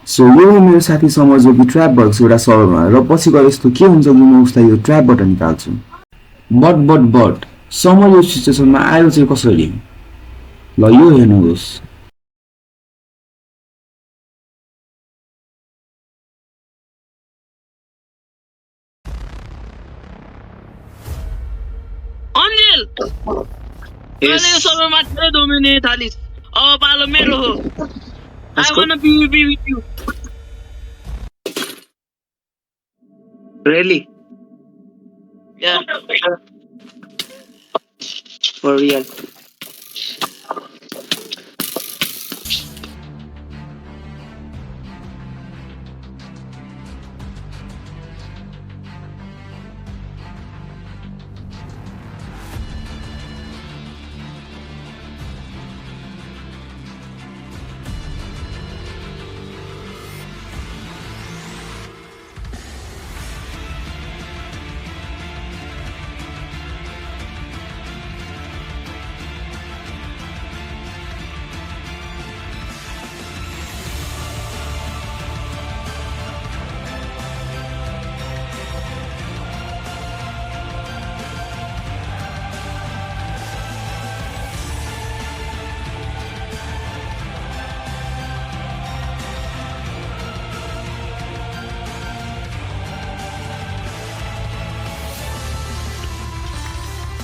So यो मेरो साथी समर जो कि ट्र्याप भएको छ एउटा सर्भरमा र पछि गएर यस्तो के हुन्छ कि म उसलाई यो ट्र्यापबाट निकाल्छु बट समर यो सिचुएसनमा आयो चाहिँ कसरी ल यो हेर्नुहोस् अन्जेल मैले यो सर्भरमा धेरै डोमिनेट थालिस अब पालो मेरो हो I wanna PvP with you. Really? Yeah. For real?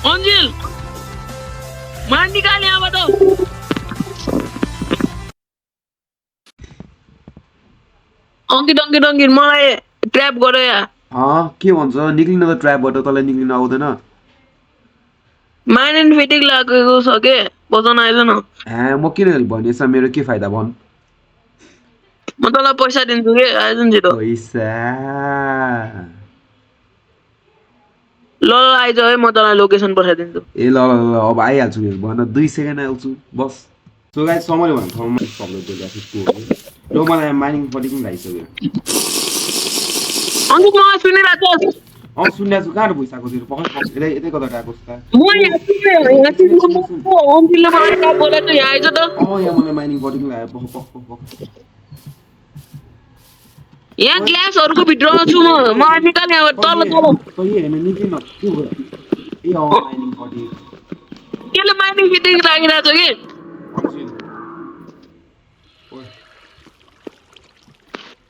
अन्जेल मान निकाल यहाँबाट अङ्कित मलाई ट्र्याप गर यहाँ के भन्छ निक्लिन त ट्र्यापबाट तँलाई निक्लिन आउँदैन माइन एन्ड फिटिङ लागेको छ के बचाउन आइज न म किन भनेछ मेरो के फाइदा भन् म तँलाई पैसा दिन्छु के आइज नि छिटो पैसा ल आइज है म तँलाई लोकेसन पठाइदिन्छु ए ल ल ल अब आइहाल्छु नि भन 2 सेकेन्ड आउँछु बस सो गाइस समरी भन्ने ठाउँमा प्रब्लम देखाएको र मलाई माइनिङ पट्टि पनि लागिसक्यो अङ्कित मलाई सुनिरहेको छ सुन्या छु कहाँ भइसक्यो तिम्रो पक्कै यतै कता गएको छ म यहाँ अन्कितले मलाई ट्र्याप बोलाएको यहाँ आइज त यहाँ मलाई माइनिङ पट्टि पनि लाग्यो पक्क यहाँ ग्लासहरुको भित्र छु म निकाल यहाँबाट तल तल हेर्न निक्लिन के हो ए माइनिङ पट्टि केले माइनिङ फिटिङ लागिरहेको छ कि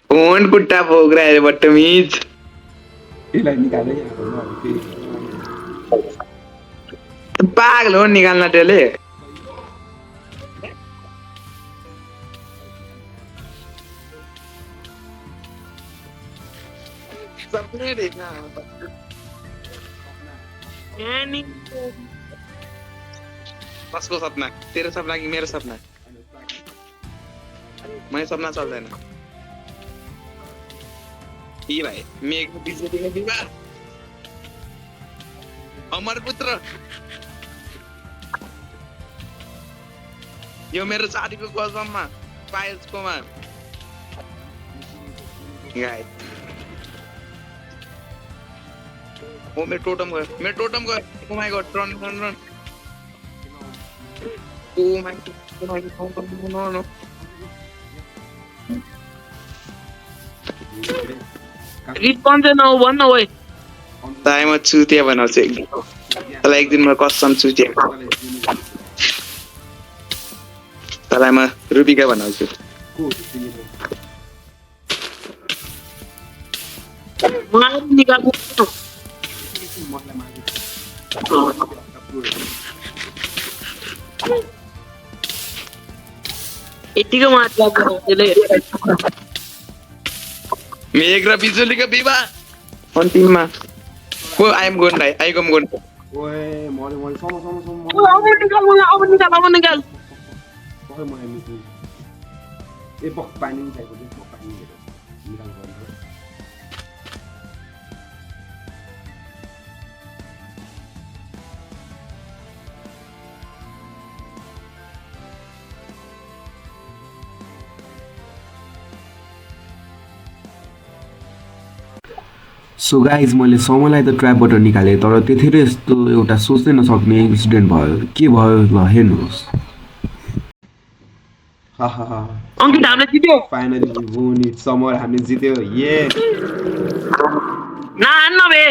फोन कुट्टा भोग रहा है बदतमीज यसलाई निकाले पागल हो निकाल्न त्यसले सपने देखना कसको सपना तेरो सपना कि मेरो सपना मेरो सपना चल्दैन ई भाइ मेघ बिजुलीको विवाह अमर पुत्र यो मेरो साथीको कसममा पायलकोमा गाई ओ मेरो टोटम गयो oh my god run oh my no response चाहिँ नहो भन्न ओइ ताई म चुतिया बनाउँछु एकदम तँलाई एक दिन म कसम चुतिया तँलाई म रुबिका बनाउँछु निकाल्नु यतिको मात्रा त्यसले मेघ र बिजुलीको विवाह अन्तिममा को I am going I am going ओए मरे सम अब निकाल पक्कै मलाई मिस ए पक्क पानी नि चाहिएको थियो पक्क पानी निकाल गर्नु सो गाइज मैले समयलाई त ट्र्यापबाट निकालेँ तर त्यतिखेर यस्तो एउटा सोच्नै नसक्ने इन्सिडेन्ट भयो के भयो ल हेर्नुहोस् हा हा हा अङ्कित हामीले जित्यो फाइनली वी वोन इट समर हामीले जित्यो ये नहान्न बे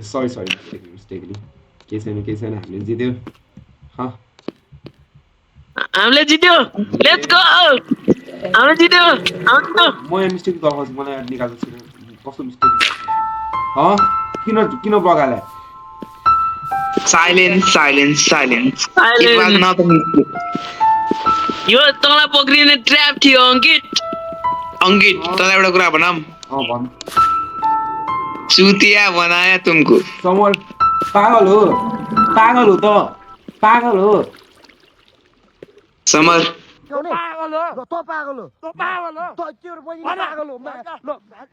सरी सरी मिस्टेकली केही छैन हामीले जित्यो हा हामीले जित्यो लेट्स गो हामीले जित्यो म यहाँ मिस्टेक देखाउँछु मलाई निकाल्नु छैन कस्तो मिस्टेक किन Bagale Silence. It was not a mistake. यो तँलाई पक्रिने ट्र्याप थियो अङ्कित अङ्कित तँलाई एउटा कुरा भनौँ भन चुतिया बनाया तुमको समर पागल हो समर पागल हो